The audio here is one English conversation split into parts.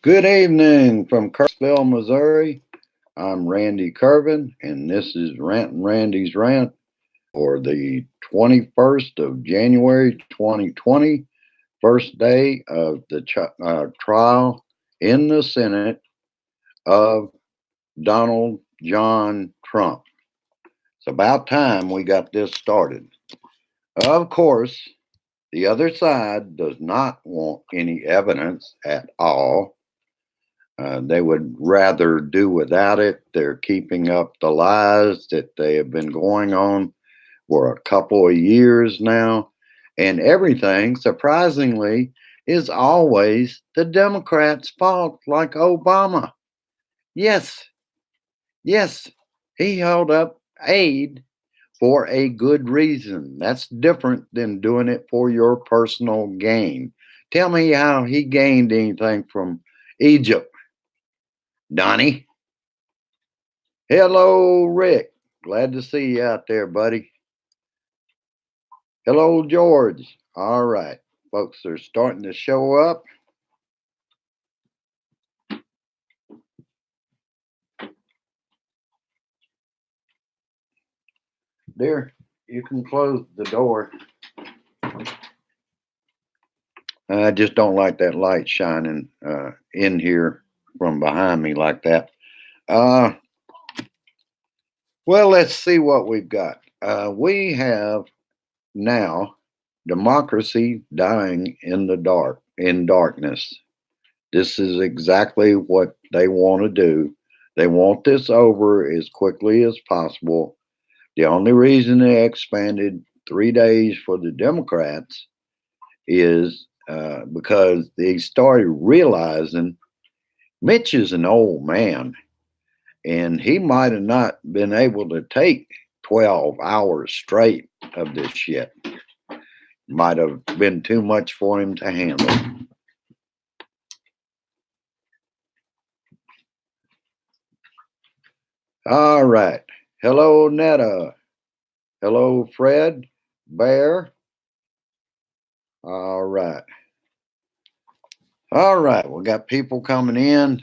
Good evening from Kirksville, Missouri. I'm Randy Curvin, and this is Rant and Randy's Rant for the 21st of January 2020, first day of the trial in the Senate of Donald John Trump. It's about time we got this started. Of course, the other side does not want any evidence at all. They would rather do without it. They're keeping up the lies that they have been going on for a couple of years now. And everything, surprisingly, is always the Democrats' fault, like Obama. Yes, yes, he held up aid for a good reason. That's different than doing it for your personal gain. Tell me how he gained anything from Egypt. Donnie. Hello, Rick. Glad to see you out there, buddy. Hello, George. All right, folks are starting to show up. There, you can close the door. I just don't like that light shining in here from behind me like that. Well, let's see what we've got. We have now democracy dying in the dark, in darkness. This is exactly what they want to do. They want this over as quickly as possible. The only reason they expanded 3 days for the Democrats is because they started realizing Mitch is an old man and he might have not been able to take 12 hours straight of this shit. Might have been too much for him to handle. All right. Hello, Netta. Hello, Fred. Bear. All right. All right. We got people coming in.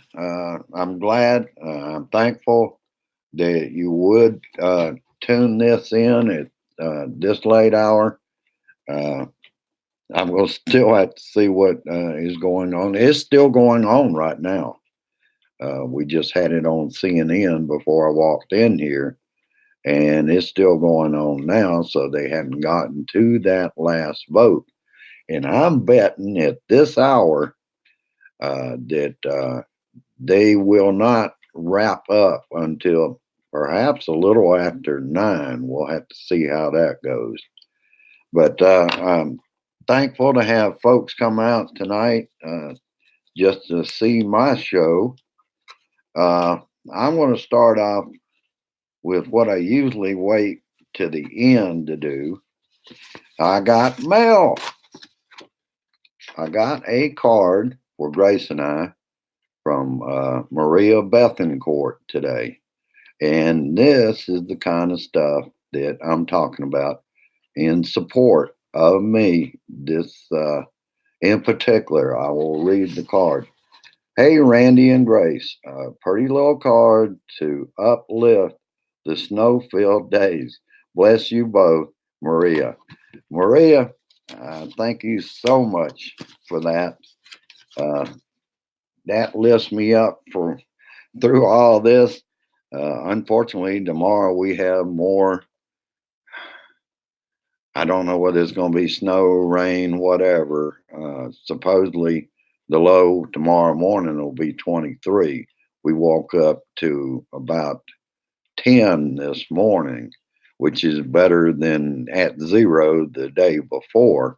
I'm glad. I'm thankful that you would tune this in at this late hour. I'm going to still have to see what is going on. It's still going on right now. We just had it on CNN before I walked in here, and it's still going on now. So they hadn't gotten to that last vote. And I'm betting at this hour that they will not wrap up until perhaps a little after 9. We'll have to see how that goes. But I'm thankful to have folks come out tonight just to see my show. I'm going to start off with what I usually wait to the end to do. I got mail. I got a card for Grace and I from Maria Bethencourt today. And this is the kind of stuff that I'm talking about in support of me. This in particular, I will read the card. Hey, Randy and Grace, a pretty little card to uplift the snow-filled days. Bless you both, Maria. Maria, thank you so much for that. That lifts me up for through all this. Unfortunately, tomorrow we have more. I don't know whether it's going to be snow, rain, whatever. Supposedly, the low tomorrow morning will be 23. We woke up to about 10 this morning, which is better than at 0 the day before.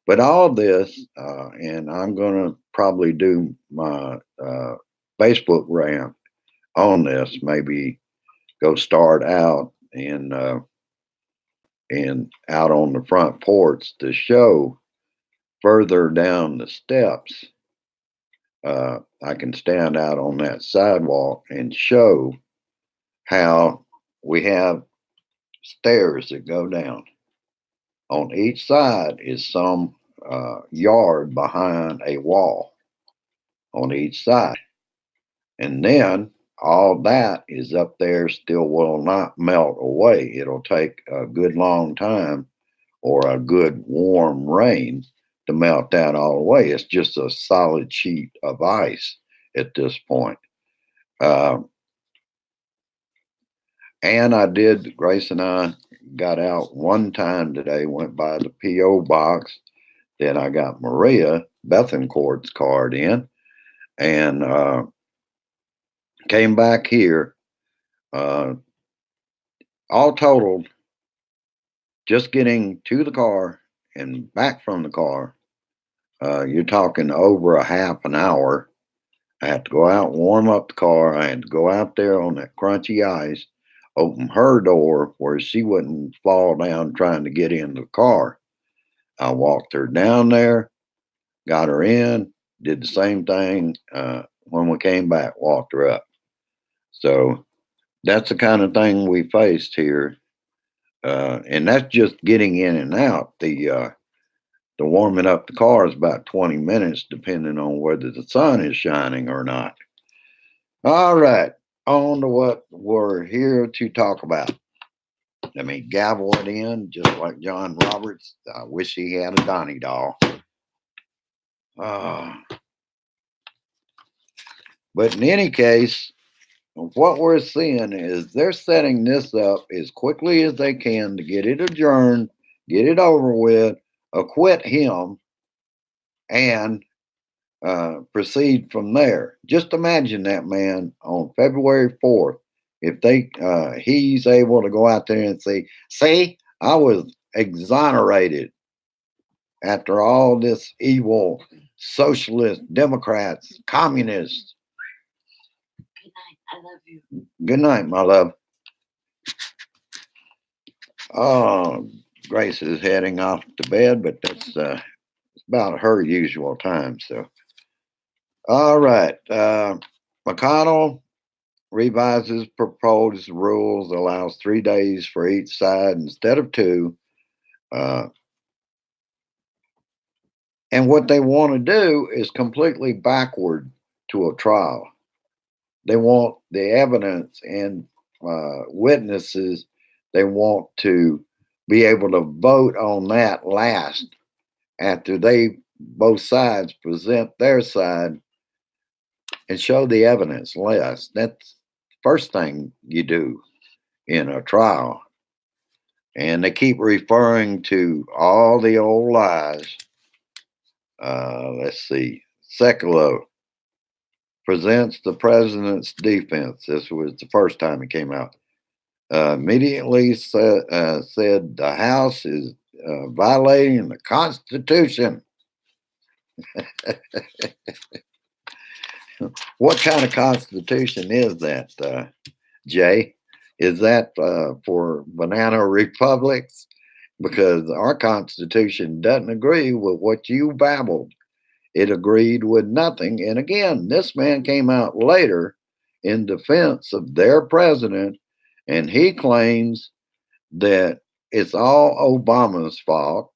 But all this, and I'm going to probably do my Facebook rant on this, maybe go start out and out on the front porch to show further down the steps. I can stand out on that sidewalk and show how we have stairs that go down. On each side is some yard behind a wall. on each side. And then all that is up there still will not melt away. It'll take a good long time or a good warm rain to melt that all away. It's just a solid sheet of ice at this point. And Grace and I got out one time today, went by the P.O. box. Then I got Maria Bethencourt's card in and came back here. All totaled, just getting to the car and back from the car, you're talking over a half an hour. I had to go out and warm up the car. I had to go out there on that crunchy ice, open her door where she wouldn't fall down trying to get in the car. I walked her down there, got her in, did the same thing when we came back, walked her up. So that's the kind of thing we faced here. And that's just getting in and out. The warming up the car is about 20 minutes, depending on whether the sun is shining or not. All right, on to what we're here to talk about. Let me gavel it in, just like John Roberts. I wish he had a Donnie doll. But in any case, what we're seeing is they're setting this up as quickly as they can to get it adjourned, get it over with, acquit him, and proceed from there. Just imagine that man on February 4th. If he's able to go out there and say, "See, I was exonerated after all this evil socialist, Democrats, communists." Good night. I love you. Good night, my love. Oh, Grace is heading off to bed, but that's about her usual time. So, all right. McConnell revises proposed rules, allows 3 days for each side instead of 2. And what they want to do is completely backward to a trial. They want the evidence and witnesses. They want to be able to vote on that last after both sides present their side and show the evidence less. That's the first thing you do in a trial. And they keep referring to all the old lies. Let's see. Sekulow presents the president's defense. This was the first time it came out. Immediately said the House is violating the Constitution. What kind of Constitution is that, Jay? Is that for banana republics? Because our Constitution doesn't agree with what you babbled. It agreed with nothing. And again, this man came out later in defense of their president, and he claims that it's all Obama's fault.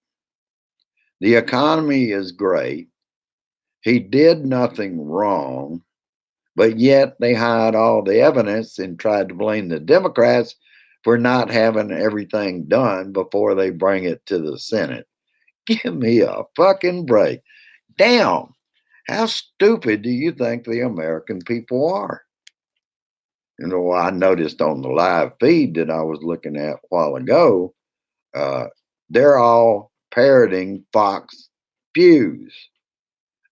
The economy is great. He did nothing wrong, but yet they hide all the evidence and tried to blame the Democrats for not having everything done before they bring it to the Senate. Give me a fucking break. Damn, how stupid do you think the American people are? You know, I noticed on the live feed that I was looking at a while ago, they're all parroting Fox views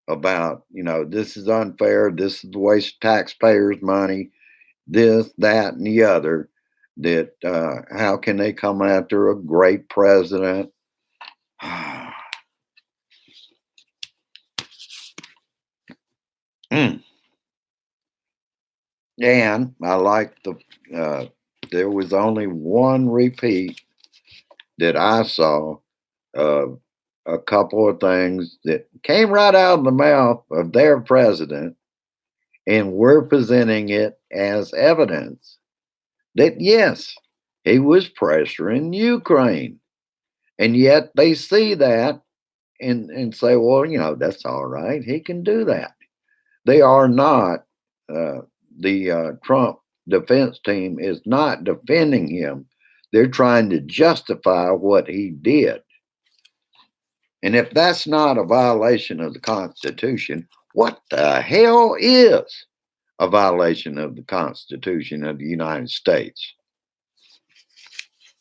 about, this is unfair, this is the waste of taxpayers' money, this, that, and the other, that how can they come after a great president? And I like there was only one repeat that I saw of a couple of things that came right out of the mouth of their president, and we're presenting it as evidence that yes, he was pressuring Ukraine. And yet they see that and say, well, that's all right. He can do that. They are not, the Trump defense team is not defending him. They're trying to justify what he did. And if that's not a violation of the Constitution, what the hell is a violation of the Constitution of the United States?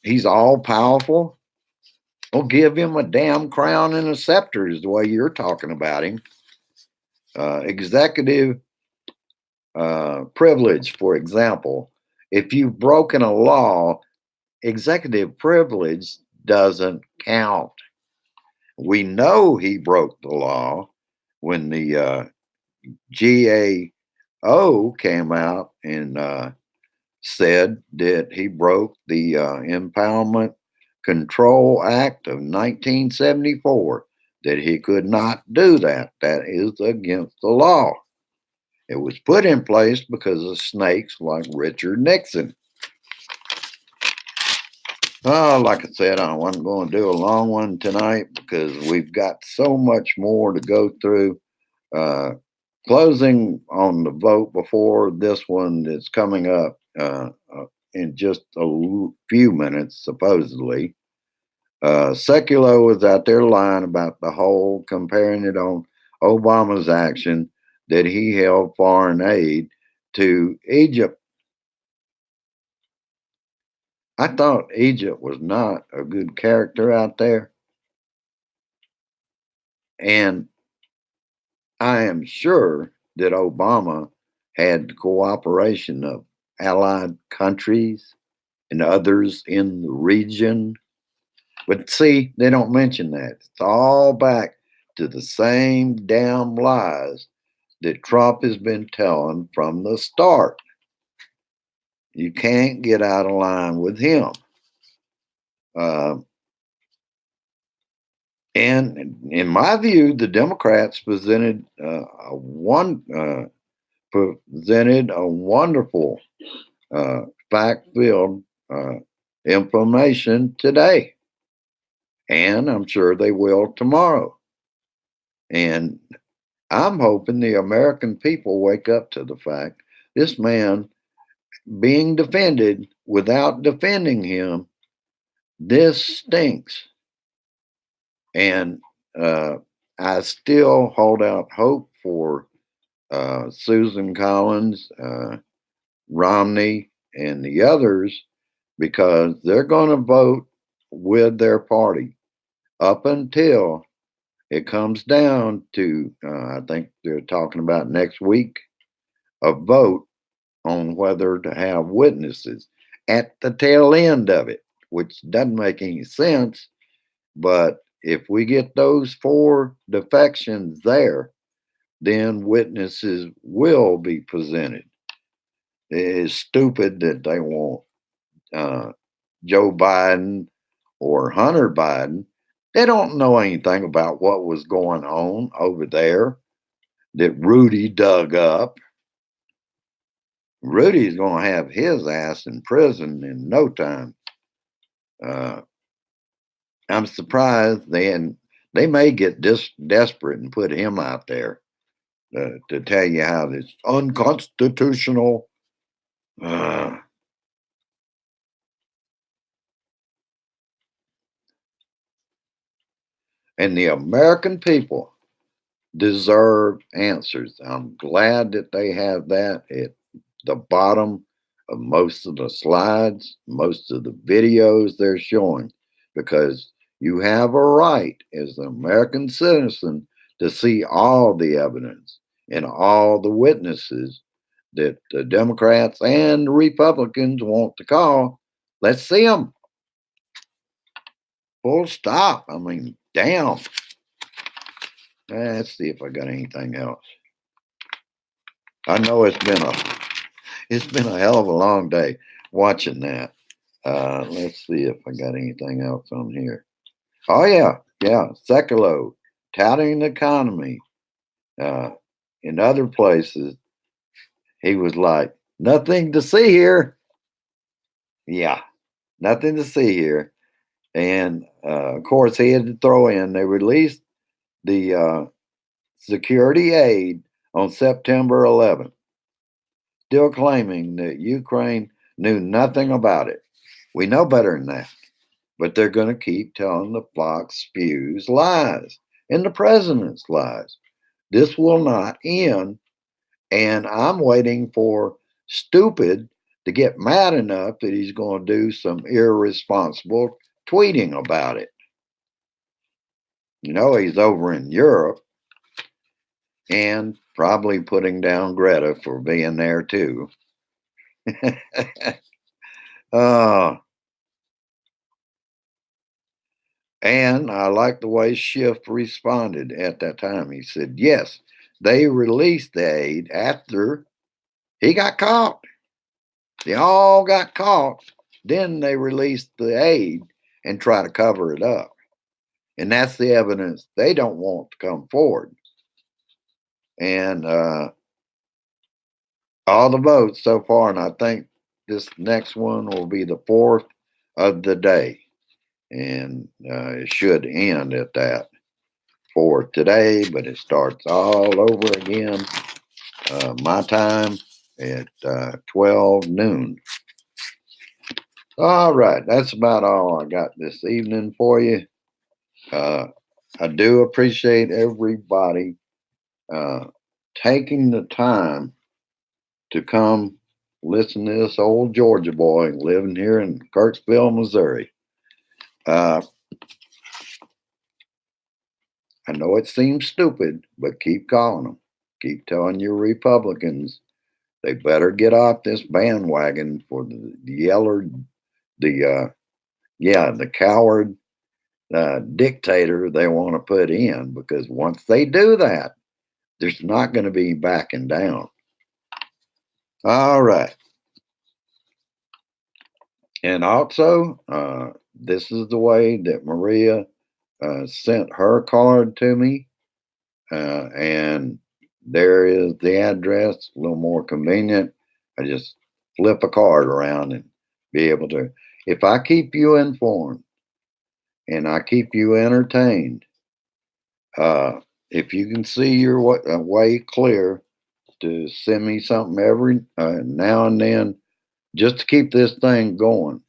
He's all powerful. Well, give him a damn crown and a scepter, is the way you're talking about him. Executive privilege, for example. If you've broken a law, executive privilege doesn't count. We know he broke the law when the GAO came out and said that he broke the Empowerment Control Act of 1974, that he could not do that. That is against the law. It was put in place because of snakes like Richard Nixon. Like I said, I wasn't going to do a long one tonight because we've got so much more to go through. Closing on the vote before this one that's coming up in just a few minutes, supposedly. Sekulow was out there lying about the whole, comparing it on Obama's action that he held foreign aid to Egypt. I thought Egypt was not a good character out there. And I am sure that Obama had the cooperation of allied countries and others in the region. But see, they don't mention that. It's all back to the same damn lies that Trump has been telling from the start. You can't get out of line with him. And in my view, the Democrats presented a wonderful fact-filled information today, and I'm sure they will tomorrow. And I'm hoping the American people wake up to the fact this man being defended without defending him, this stinks. And I still hold out hope for Susan Collins, Romney, and the others, because they're going to vote with their party up until it comes down to, I think they're talking about next week, a vote on whether to have witnesses at the tail end of it, which doesn't make any sense. But if we get those 4 defections there, then witnesses will be presented. It is stupid that they want Joe Biden or Hunter Biden. They don't know anything about what was going on over there that Rudy dug up. Rudy's going to have his ass in prison in no time. I'm surprised they may get desperate and put him out there to tell you how it's unconstitutional. And the American people deserve answers. I'm glad that they have that at the bottom of most of the slides, most of the videos they're showing, because you have a right as an American citizen to see all the evidence and all the witnesses that the Democrats and the Republicans want to call. Let's see them. Full stop. I mean, damn. Let's see if I got anything else. I know it's been a hell of a long day watching that. Let's see if I got anything else on here. Oh yeah. Sekulow touting the economy. In other places, he was like, nothing to see here. Yeah, nothing to see here. And of course, he had to throw in, they released the security aid on September 11th, still claiming that Ukraine knew nothing about it. We know better than that, but they're going to keep telling the Fox spews lies and the president's lies. This will not end, and I'm waiting for stupid to get mad enough that he's going to do some irresponsible tweeting about it. You know, he's over in Europe and probably putting down Greta for being there too. And I like the way Schiff responded at that time. He said, yes, they released the aid after he got caught. They all got caught. Then they released the aid and try to cover it up. And that's the evidence they don't want to come forward. And all the votes so far, and I think this next one will be the fourth of the day. And it should end at that for today, but it starts all over again, my time at 12 noon. All right, that's about all I got this evening for you. I do appreciate everybody taking the time to come listen to this old Georgia boy living here in Kirksville, Missouri. I know it seems stupid, but keep calling them. Keep telling your Republicans they better get off this bandwagon for the coward dictator they want to put in, because once they do that, there's not going to be backing down. All right. And also, this is the way that Maria sent her card to me. And there is the address, a little more convenient. I just flip a card around and be able to, if I keep you informed and I keep you entertained, if you can see your way clear to send me something every now and then, just to keep this thing going,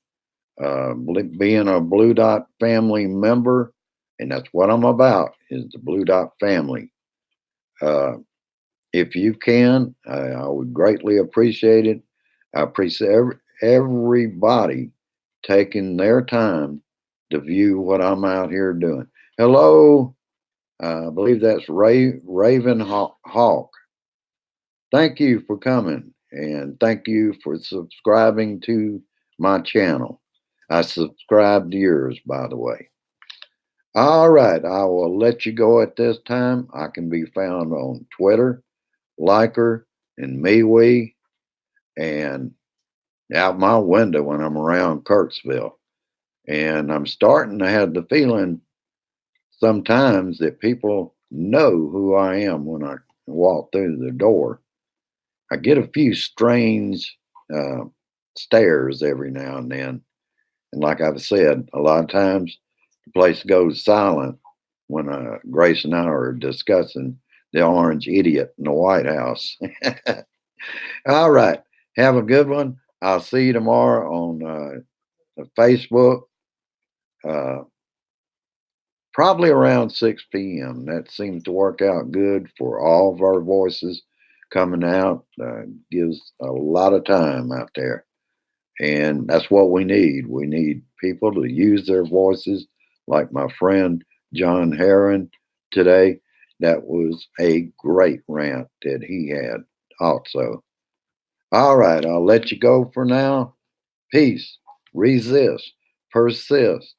being a Blue Dot family member, and that's what I'm about, is the Blue Dot family. If you can, I would greatly appreciate it. I appreciate everybody taking their time to view what I'm out here doing. Hello, I believe that's Raven Hawk. Thank you for coming, and thank you for subscribing to my channel. I subscribe to yours, by the way. All right, I will let you go at this time. I can be found on Twitter, Liker, and MeWe, and out my window when I'm around Kirksville. And I'm starting to have the feeling sometimes that people know who I am when I walk through the door. I get a few strange stares every now and then. And like I've said, a lot of times the place goes silent when Grace and I are discussing the orange idiot in the White House. All right. Have a good one. I'll see you tomorrow on Facebook, probably around 6 p.m. That seems to work out good for all of our voices coming out. Gives a lot of time out there. And that's what we need. We need people to use their voices, like my friend John Herron today. That was a great rant that he had also. All right, I'll let you go for now. Peace, resist, persist,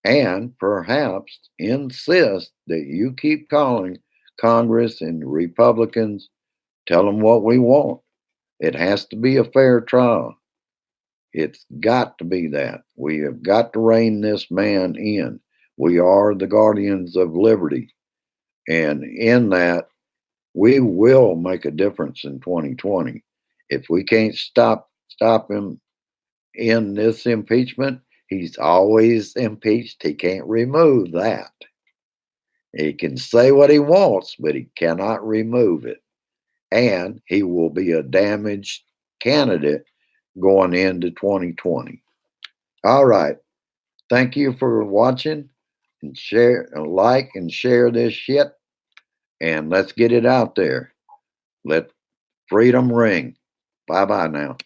and perhaps insist that you keep calling Congress and Republicans. Tell them what we want. It has to be a fair trial. It's got to be that. We have got to rein this man in. We are the guardians of liberty. And in that, we will make a difference in 2020. If we can't stop him in this impeachment, he's always impeached. He can't remove that. He can say what he wants, but he cannot remove it. and he will be a damaged candidate going into 2020. All right. Thank you for watching, and share, like, and share this shit. And let's get it out there. Let freedom ring. Bye bye now.